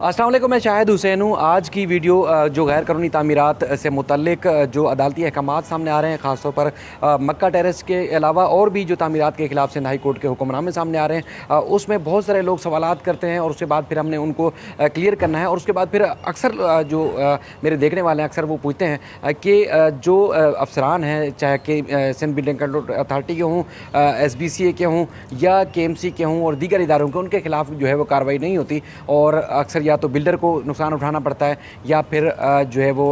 अस्सलाम वालेकुम, मैं शाहिद हुसैन हूँ। आज की वीडियो जो गैर कानूनी तामीरात से मुतल्लिक जो अदालती अहकामात सामने आ रहे हैं, ख़ासतौर पर मक्का टेरेस के अलावा और भी जो तामीरात के ख़िलाफ़ सिंध हाई कोर्ट के हुक्मनामे सामने आ रहे हैं, उसमें बहुत सारे लोग सवालात करते हैं और उसके बाद फिर हमने उनको क्लियर करना है। और उसके बाद फिर अक्सर जो मेरे देखने वाले हैं, अक्सर वो पूछते हैं कि जो अफसरान हैं, चाहे कि सिंध बिल्डिंग कंट्रोल अथॉरिटी के हों, SBCA के हों या KMC के हों और दीगर इदारों के, उनके ख़िलाफ़ जो है वो कार्रवाई नहीं होती और अक्सर या तो बिल्डर को नुकसान उठाना पड़ता है या फिर जो है वो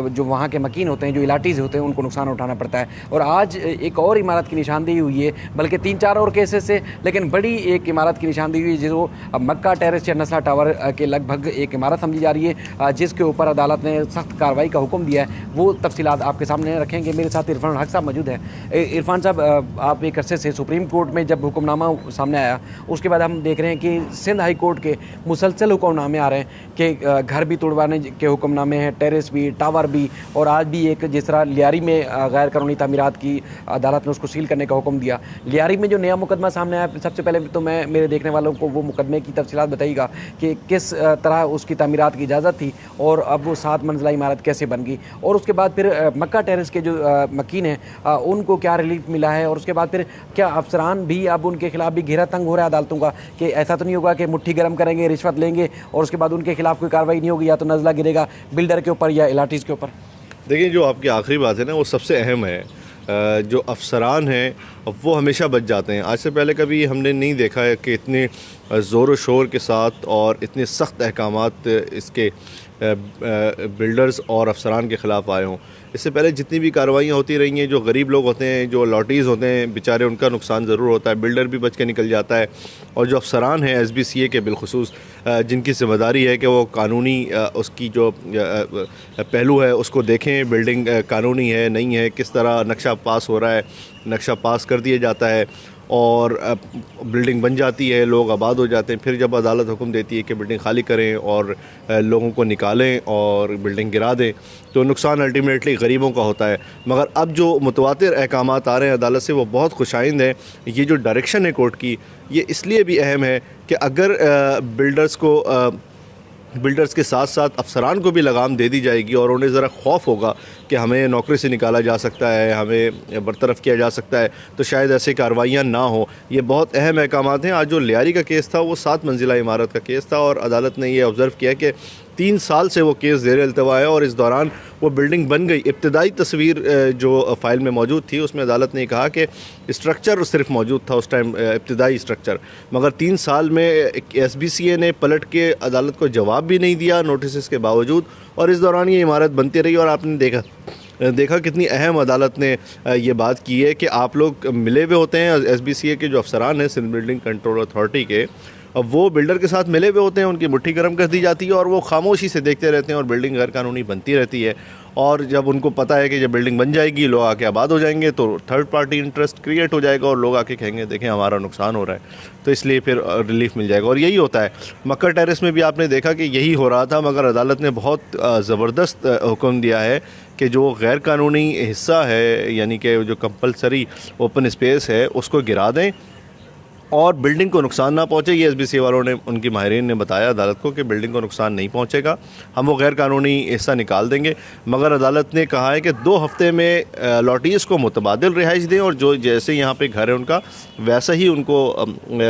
जो वहाँ के मकीन होते हैं, जो इलाटीज़ होते हैं, उनको नुकसान उठाना पड़ता है। और आज एक और इमारत की निशानदेही हुई है, बल्कि 3-4 और केसेस से, लेकिन बड़ी एक इमारत की निशानदेही हुई है जो मक्का टेरेस या नस्ला टावर के लगभग एक इमारत समझी जा रही है, जिसके ऊपर अदालत ने सख्त कार्रवाई का हुक्म दिया है। वो तफसीलात आपके सामने रखेंगे। मेरे साथ इरफान हक साहब मौजूद है। इरफान साहब, आप एक अरसे से सुप्रीम कोर्ट में जब हुक्मनामा सामने आया, उसके बाद हम देख रहे हैं कि सिंध हाई कोर्ट के मुसलसल हुक्मनामे आ रहे हैं कि घर भी तोड़वाने के हुक्मनामे हैं, टेरेस भी, टावर भी, और आज भी एक जिस तरह लियारी में गैर कानूनी तामीरात की अदालत ने उसको सील करने का हुक्म दिया। लियारी में जो नया मुकदमा सामने आया, सबसे पहले तो मैं मेरे देखने वालों को वो मुकदमे की तफसीलात बताइएगा कि किस तरह उसकी तामीरात की इजाज़त थी और अब वो 7 मंजिला इमारत कैसे बन गई, और उसके बाद फिर मक्का टेरेस के जो मकीन हैं उनको क्या रिलीफ मिला है, और उसके बाद फिर क्या अफसरान भी अब उनके खिलाफ भी घेरा तंग हो रहा है अदालतों का कि ऐसा तो नहीं होगा कि मुट्ठी गर्म करेंगे, रिश्वत लेंगे और उसके बाद उनके खिलाफ कोई कार्रवाई नहीं होगी, या तो नज़ला गिरेगा बिल्डर के ऊपर या इलाटीज़ के ऊपर। देखिए, जो आपकी आखिरी बात है ना, वो सबसे अहम है। जो अफसरान हैं वो हमेशा बच जाते हैं। आज से पहले कभी हमने नहीं देखा है कि इतने ज़ोर व शोर के साथ और इतने सख्त अहकामात इसके बिल्डर्स और अफसरान के ख़िलाफ़ आए हों। इससे पहले जितनी भी कार्रवाइयाँ होती रही हैं, जो गरीब लोग होते हैं, जो लॉटीज़ होते हैं बेचारे, उनका नुकसान ज़रूर होता है, बिल्डर भी बच के निकल जाता है। और जो अफसरान हैं SBCA के बिलखुसूस, जिनकी ज़िम्मेदारी है कि वो कानूनी उसकी जो पहलू है उसको देखें, बिल्डिंग कानूनी है नहीं है, किस तरह नक्शा पास हो रहा है, नक्शा पास कर दिया जाता है और बिल्डिंग बन जाती है, लोग आबाद हो जाते हैं। फिर जब अदालत हुक्म देती है कि बिल्डिंग खाली करें और लोगों को निकालें और बिल्डिंग गिरा दें, तो नुकसान अल्टीमेटली गरीबों का होता है। मगर अब जो मुतवातिर अहकामात आ रहे हैं अदालत से, वो बहुत खुशाइंद है। ये जो डायरेक्शन है कोर्ट की, ये इसलिए भी अहम है कि अगर बिल्डर्स के साथ साथ अफसरान को भी लगाम दे दी जाएगी और उन्हें ज़रा खौफ होगा कि हमें नौकरी से निकाला जा सकता है, हमें बरतरफ़ किया जा सकता है, तो शायद ऐसे कार्रवाइयाँ ना हो। ये बहुत अहम अहकामात हैं। आज जो लियारी का केस था वो 7 मंजिला इमारत का केस था और अदालत ने ये ऑब्ज़र्व किया कि 3 साल से वो केस ज़ेर अल्तवा है और इस दौरान वो बिल्डिंग बन गई। इब्तदाई तस्वीर जो फ़ाइल में मौजूद थी उसमें अदालत ने कहा कि स्ट्रक्चर सिर्फ मौजूद था उस टाइम, इब्तदाई स्ट्रक्चर, मगर 3 साल में SBCA ने पलट के अदालत को जवाब भी नहीं दिया नोटिस के बावजूद, और इस दौरान ये इमारत बनती रही। और आपने देखा कितनी अहम अदालत ने ये बात की है कि आप लोग मिले हुए होते हैं, SBCA के जो अफसरान हैं सिंध बिल्डिंग कंट्रोल अथॉरिटी के, अब वो बिल्डर के साथ मिले हुए होते हैं, उनकी मुट्ठी गर्म कर दी जाती है और वो खामोशी से देखते रहते हैं और बिल्डिंग गैर कानूनी बनती रहती है। और जब उनको पता है कि जब बिल्डिंग बन जाएगी, लोग आके आबाद हो जाएंगे, तो थर्ड पार्टी इंटरेस्ट क्रिएट हो जाएगा और लोग आके कहेंगे देखें हमारा नुकसान हो रहा है, तो इसलिए फिर रिलीफ मिल जाएगा। और यही होता है मक्का टेरेस में भी आपने देखा कि यही हो रहा था, मगर अदालत ने बहुत ज़बरदस्त हुक्म दिया है कि जो गैर कानूनी हिस्सा है, यानी कि जो कंपलसरी ओपन स्पेस है, उसको गिरा दें और बिल्डिंग को नुकसान ना पहुंचे। ये SBCA वालों ने, उनकी माहिरीन ने बताया अदालत को कि बिल्डिंग को नुकसान नहीं पहुंचेगा, हम वो गैर कानूनी हिस्सा निकाल देंगे। मगर अदालत ने कहा है कि 2 हफ्ते में लॉटीज़ को मुतबादिल रिहाइश दें और जो जैसे यहाँ पे घर है उनका वैसा ही उनको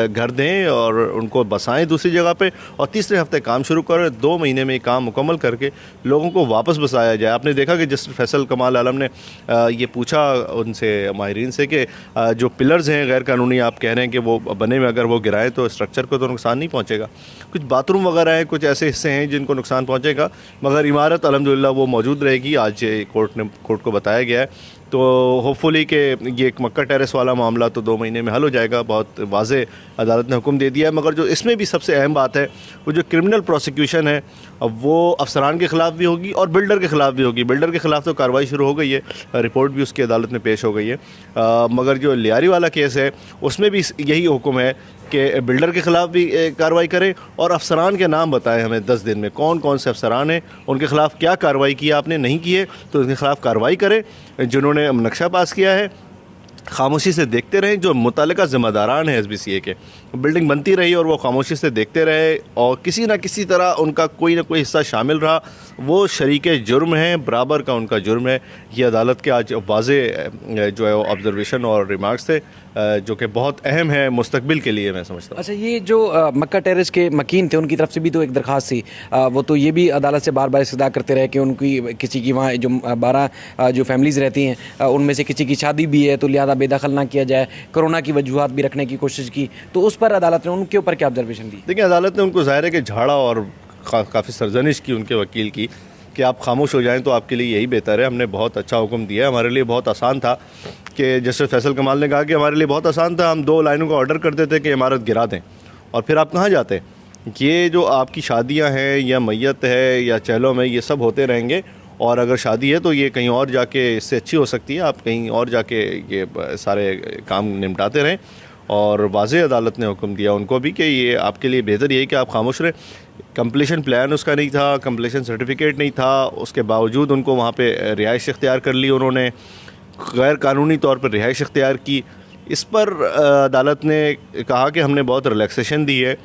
घर दें और उनको बसाएं दूसरी जगह पे, और तीसरे हफ्ते काम शुरू करें। 2 महीने में काम मुकम्मल करके लोगों को वापस बसाया जाए। आपने देखा कि जस्टिस फैसल कमाल आलम ने ये पूछा उनसे, माहिरीन से, कि जो पिलर्स हैं गैर कानूनी, आप कह रहे हैं कि वो बने में अगर वो गिराएं तो स्ट्रक्चर को तो नुकसान नहीं पहुंचेगा, कुछ बाथरूम वगैरह हैं, कुछ ऐसे हिस्से हैं जिनको नुकसान पहुंचेगा, मगर इमारत अल्हम्दुलिल्लाह वो मौजूद रहेगी। आज कोर्ट को बताया गया है, तो होपफुली कि ये एक मक्का टेरेस वाला मामला तो 2 महीने में हल हो जाएगा। बहुत वाज़े अदालत ने हुक्म दे दिया है। मगर जो इसमें भी सबसे अहम बात है, वो जो क्रिमिनल प्रोसिक्यूशन है, अब वो अफसरान के ख़िलाफ़ भी होगी और बिल्डर के ख़िलाफ़ भी होगी। बिल्डर के ख़िलाफ़ तो कार्रवाई शुरू हो गई है, रिपोर्ट भी उसकी अदालत में पेश हो गई है, मगर जो लियारी वाला केस है उसमें भी यही हुक्म है कि बिल्डर के ख़िलाफ़ भी कार्रवाई करें और अफसरान के नाम बताएं हमें 10 दिन में, कौन कौन से अफसरान हैं, उनके ख़िलाफ़ क्या कार्रवाई की, आपने नहीं की है तो उनके ख़िलाफ़ कार्रवाई करें। जिन्होंने नक्शा पास किया है खामोशी से देखते रहें। जो मुतल्लिका ज़िम्मेदारान हैं SBCA के, बिल्डिंग बनती रही और वो खामोशी से देखते रहे और किसी न किसी तरह उनका कोई ना कोई हिस्सा शामिल रहा, वो शरीके जुर्म हैं, बराबर का उनका जुर्म है। ये अदालत के आज वाज़े जो है वो ऑब्जर्वेशन और रिमार्क्स थे, जो कि बहुत अहम है मुस्तकबिल के लिए, मैं समझता हूँ। अच्छा, ये जो मक्का टेरेस के मकीन थे उनकी तरफ से भी तो एक दरख्वास्त थी, वो तो ये भी अदालत से बार बार इस्तदा करते रहे कि उनकी किसी की वहाँ जो 12 जो फैमिलीज़ रहती हैं उनमें से किसी की शादी भी है तो लिहाजा बेदखल ना किया जाए, कोरोना की वजूहत भी रखने की कोशिश की, तो उस पर अदालत ने उनके ऊपर क्या ऑब्जर्वेशन दी? देखिए, अदालत ने उनको ज़ाहिर है कि झाड़ा और काफ़ी सरजनिश की उनके वकील की कि आप खामोश हो जाएं तो आपके लिए यही बेहतर है। हमने बहुत अच्छा हुक्म दिया है, हमारे लिए बहुत आसान था कि जस्टिस फैसल कमाल ने कहा कि हमारे लिए बहुत आसान था, हम 2 लाइनों का ऑर्डर कर देते कि इमारत गिरा दें और फिर आप कहाँ जाते। ये जो आपकी शादियां हैं या मैयत है या चहलों में, ये सब होते रहेंगे और अगर शादी है तो ये कहीं और जाके इससे अच्छी हो सकती है, आप कहीं और जाके ये सारे काम निपटाते रहें। और वाज़े अदालत ने हुक्म दिया उनको भी कि ये आपके लिए बेहतर यही कि आप खामोश रहें। कंप्लीशन प्लान उसका नहीं था, कंप्लीशन सर्टिफिकेट नहीं था, उसके बावजूद उनको वहाँ पे रिहाइश इख्तियार कर ली, उन्होंने गैर कानूनी तौर पर रिहाइश इख्तियार की। इस पर अदालत ने कहा कि हमने बहुत रिलैक्सेशन दी है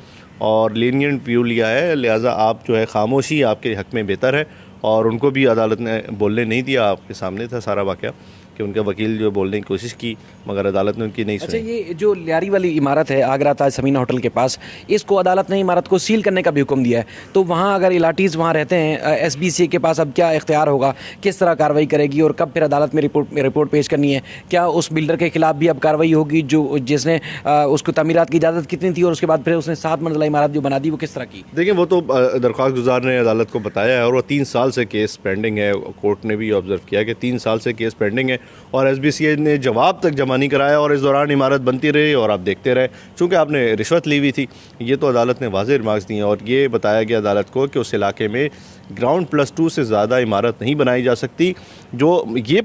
और लीनियंट व्यू लिया है, लिहाजा आप जो है खामोशी आपके हक़ में बेहतर है। और उनको भी अदालत ने बोलने नहीं दिया, आपके सामने था सारा वाक़या कि उनके वकील जो बोलने की कोशिश की मगर अदालत ने उनकी नहीं सुनी। अच्छा, ये जो लियारी वाली इमारत है आगरा ताज समीना होटल के पास, इसको अदालत ने इमारत को सील करने का भी हुक्म दिया है, तो वहाँ अगर इलाटीज़ वहाँ रहते हैं, SBCA के पास अब क्या इख्तियार होगा, किस तरह कार्रवाई करेगी और कब फिर अदालत में रिपोर्ट पेश करनी है? क्या उस बिल्डर के खिलाफ भी अब कार्रवाई होगी जो जिसने उसको तमीरात की इजाज़त कितनी थी और उसके बाद फिर उसने 7 मंजिला इमारत जो बना दी वो किस तरह की? देखिए, वो तो दरख्वास्त गुजार ने अदालत को बताया है और वो 3 साल से केस पेंडिंग है। कोर्ट ने भी ऑब्ज़र्व किया कि 3 साल से केस पेंडिंग है और SBCA ने जवाब तक जमा नहीं कराया और इस दौरान इमारत बनती रही और आप देखते रहे, चूँकि आपने रिश्वत ली हुई थी। ये तो अदालत ने वाज़ेह रिमार्क्स दिए और ये बताया गया अदालत को कि उस इलाके में ग्राउंड प्लस 2 से ज़्यादा इमारत नहीं बनाई जा सकती। जो ये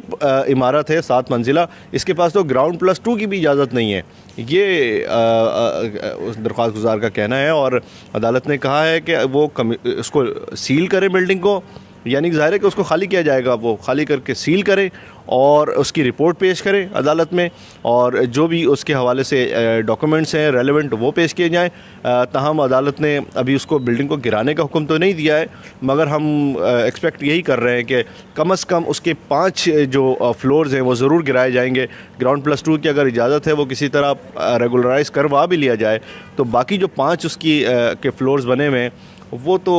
इमारत है 7 मंजिला, इसके पास तो ग्राउंड प्लस 2 की भी इजाज़त नहीं है, ये दरख्वास्त गुजार का कहना है। और अदालत ने कहा है कि वो उसको सील करें बिल्डिंग को, यानी ज़ाहिर है कि उसको खाली किया जाएगा, वो खाली करके सील करें और उसकी रिपोर्ट पेश करें अदालत में और जो भी उसके हवाले से डॉक्यूमेंट्स हैं रेलेवेंट वो पेश किए जाएं। ताहम अदालत ने अभी उसको बिल्डिंग को गिराने का हुक्म तो नहीं दिया है, मगर हम एक्सपेक्ट यही कर रहे हैं कि कम से कम उसके 5 जो फ्लोर्स हैं वो ज़रूर गिराए जाएंगे। ग्राउंड प्लस 2 की अगर इजाज़त है वो किसी तरह रेगुलराइज़ करवा भी लिया जाए तो बाकी जो 5 उसकी के फ्लोर्स बने हुए हैं वो तो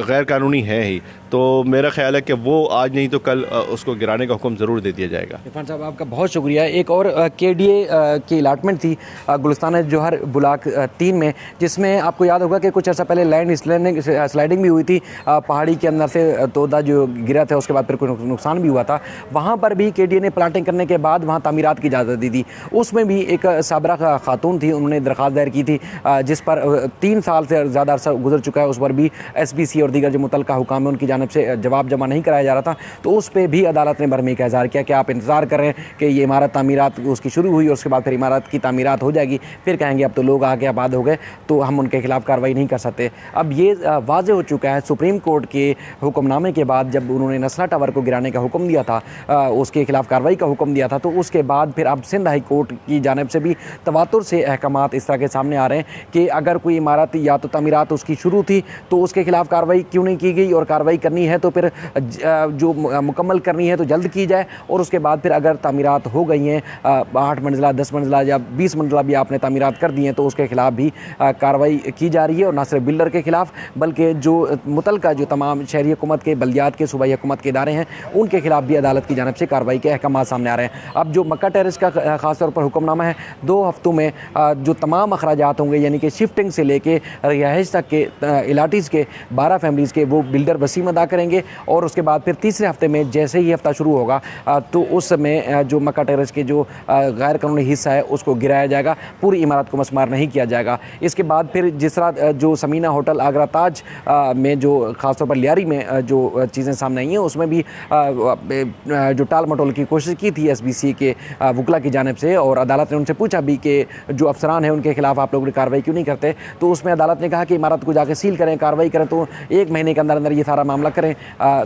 गैर कानूनी है ही। तो मेरा ख्याल है कि वो आज नहीं तो कल उसको गिराने का हुक्म ज़रूर दे दिया जाएगा। इरफान साहब, आपका बहुत शुक्रिया। एक और KDA की अलाटमेंट थी गुलिस्तान जौहर ब्लॉक 3 में, जिसमें आपको याद होगा कि कुछ अर्सा पहले लैंड स्लाइडिंग भी हुई थी, पहाड़ी के अंदर से तोदा जो गिरा था उसके बाद फिर कोई नुकसान भी हुआ था। वहाँ पर भी KDA ने प्लाटिंग करने के बाद वहाँ तामीरात की इजाज़त दी थी। उसमें भी एक साबरा खातून थी, उन्होंने दरख्वास्त दायर की थी जिस पर 3 साल से ज़्यादा अर्सा गुजर चुका है, उस पर भी SBCA और दीगर जो मुतल्लिका हुकाम है उनकी जानिब से जवाब जमा नहीं कराया जा रहा था। तो उस पर भी अदालत ने बरहमी का इज़हार किया कि आप इंतज़ार कर रहे हैं कि ये इमारत तामीरात उसकी शुरू हुई और उसके बाद फिर इमारत की तामीरात हो जाएगी, फिर कहेंगे अब तो लोग आगे आबाद हो गए तो हम उनके खिलाफ कार्रवाई नहीं कर सकते। अब ये वाज़ेह हो चुका है सुप्रीम कोर्ट के हुक्मनामे के बाद, जब उन्होंने नस्ला टावर को गिराने का हुक्म दिया था, उसके खिलाफ कार्रवाई का हुक्म दिया था, तो उसके बाद फिर अब सिंध हाई कोर्ट की जानिब से भी तवातुर से अहकामात इस तरह के सामने आ रहे हैं कि अगर कोई इमारत या तो तामीरात उसकी शुरू थी तो उसके खिलाफ कार्रवाई क्यों नहीं की गई, और कार्रवाई करनी है तो फिर जो मुकम्मल करनी है तो जल्द की जाए, और उसके बाद फिर अगर तामीरात हो गई हैं 8 मंजिला 10 मंजिला या 20 मंजिला भी आपने तामीरात कर दी हैं तो उसके खिलाफ भी कार्रवाई की जा रही है। और ना सिर्फ बिल्डर के खिलाफ बल्कि जो मुतल्लिका जो तमाम शहरी हुकूमत के बल्दियात के सूबाई हुकूमत के इदारे हैं उनके खिलाफ भी अदालत की जानिब से कार्रवाई के अहकाम सामने आ रहे हैं। अब जो मक्का टेरेस का ख़ास तौर पर हुक्मनामा है, 2 हफ्तों में जो तमाम अखराजात होंगे यानी कि शिफ्टिंग से लेके रिहाइश तक के इलाटीज़ के 12 फैमिलीज़ के वो बिल्डर वसीम अदा करेंगे, और उसके बाद फिर तीसरे हफ्ते में जैसे ही हफ्ता शुरू होगा तो उस समय जो मक्का टेरेस के जो गैर कानूनी हिस्सा है उसको गिराया जाएगा, पूरी इमारत को मसमार नहीं किया जाएगा। इसके बाद फिर जिस तरह जो समीना होटल आगरा ताज में जो ख़ासतौर पर लियारी में जो चीज़ें सामने आई हैं उसमें भी जो टाल मटोल की कोशिश की थी SBCA के वकला की जानिब से, और अदालत ने उनसे पूछा भी कि जो अफसरान हैं उनके खिलाफ आप लोग कार्रवाई क्यों नहीं करते, तो उसमें अदालत ने कहा कि इमारत को जाके सील करें, कार्रवाई करें तो 1 महीने के अंदर अंदर ये सारा मामला करें।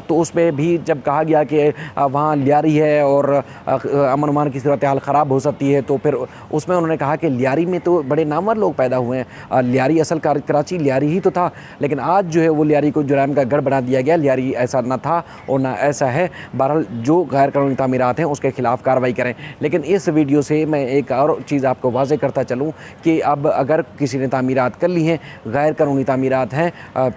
तो उस पर भी जब कहा गया कि वहाँ लियारी है और अमन अमान की सूरत हाल ख़राब हो सकती है, तो फिर उसमें उन्होंने कहा कि लियारी में तो बड़े नामवर लोग पैदा हुए हैं। लियारी असल कराची लियारी ही तो था, लेकिन आज जो है वो लियारी को जुराइम का गढ़ बना दिया गया। लियारी ऐसा ना था और ना ऐसा है। बहरहाल जो गैर कानूनी तामीरात हैं उसके खिलाफ कार्रवाई करें। लेकिन इस वीडियो से मैं एक और चीज़ आपको वाज़ेह करता चलूँ कि अब अगर किसी ने तामीरात कर ली हैं, गैर कानूनी तामीरात हैं,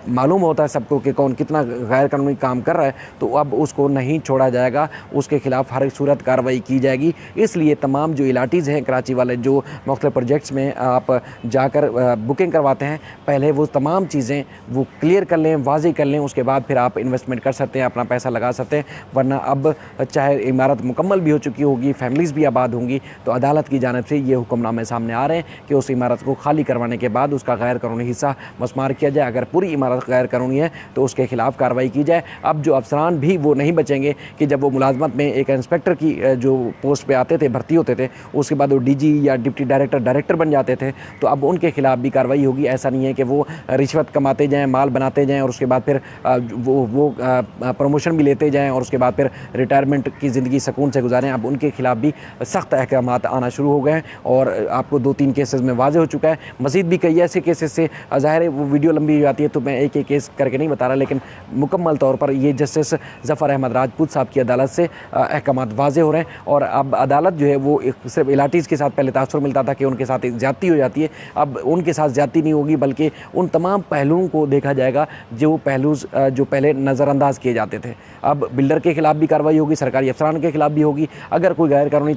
मालूम होता है सबको कि कौन कितना गैर कानूनी काम कर रहा है, तो अब उसको नहीं छोड़ा जाएगा, उसके खिलाफ हर सूरत कार्रवाई की जाएगी। इसलिए तमाम जो इलाटीज़ हैं कराची वाले जो मुख्तलिफ प्रोजेक्ट्स में आप जाकर बुकिंग करवाते हैं, पहले वो तमाम चीज़ें वो क्लियर कर लें, वाज़ेह कर लें, उसके बाद फिर आप इन्वेस्टमेंट कर सकते हैं, अपना पैसा लगा सकते हैं। वरना अब चाहे इमारत मुकम्मल भी हो चुकी होगी, फैमिलीज़ भी आबाद होंगी, तो अदालत की जानिब से ये हुक्मनामे सामने आ रहे हैं कि उस इमारत को खाली करवाने के बाद उसका गैर कानूनी हिस्सा मस्मार किया जाए। अगर पूरी इमारत गैर कानूनी है तो उसके खिलाफ कार्रवाई की जाए। अब जो अफसरान भी वो नहीं बचेंगे कि जब वो मुलाजमत में एक इंस्पेक्टर की जो पोस्ट पे आते थे, भर्ती होते थे, उसके बाद वो डीजी या डिप्टी डायरेक्टर बन जाते थे, तो अब उनके खिलाफ भी कार्रवाई होगी। ऐसा नहीं है कि वो रिश्वत कमाते जाएँ, माल बनाते जाएँ और उसके बाद फिर वो प्रमोशन भी लेते जाएँ और उसके बाद फिर रिटायरमेंट की ज़िंदगी सुकून से गुजारें। अब उनके खिलाफ भी सख्त अहकामात आना शुरू हो गए हैं और आपको 2-3 केसेस में वाज़ेह हो चुका है। मज़ीद भी कई ऐसे केसेस से ज़ाहिर है वो वीडियो लंबी हो जाती है, तो मैं एक एक केस करके नहीं बता रहा, लेकिन मुकम्मल तौर पर ये जस्टिस ज़फ़र अहमद राजपूत साहब की अदालत से अहकामात वाज़ेह हो रहे हैं। और अब अदालत जो है वो सिर्फ इलाटीज़ के साथ पहले तासुर मिलता था कि उनके साथ ज़्यादती हो जाती है, अब उनके साथ ज़्यादती नहीं होगी, बल्कि उन तमाम पहलुओं को देखा जाएगा जो पहलू जो पहले नज़रअंदाज किए जाते थे। अब बिल्डर के खिलाफ भी कार्रवाई होगी, सरकारी अफसरान के खिलाफ भी होगी। अगर कोई गैर कानूनी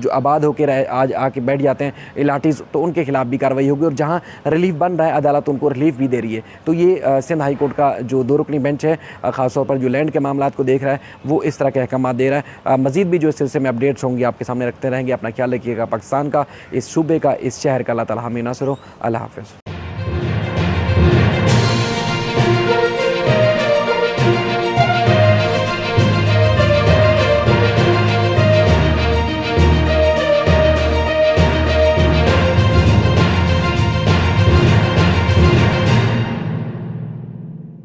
जो आबाद होकर आज आके बैठ जाते हैं इलाटीज़, तो उनके खिलाफ भी कार्रवाई होगी। और जहाँ रिलीफ बन रहा है, अदालत उनको रिलीफ भी दे रही है। तो ये सिंध हाई कोर्ट का जो 2 रुकनी बेंच है, ख़ासतौर पर जो लैंड के मामलात को देख रहा है, वो इस तरह के अहकाम दे रहा है। मज़ीद भी जो इस सिलसिले में अपडेट्स होंगी आपके सामने रखते रहेंगे। अपना ख्याल रखिएगा। पाकिस्तान का, इस सूबे का, इस शहर का अल्लाह ताला हमें नासिर हो। अल्लाह हाफ़िज़।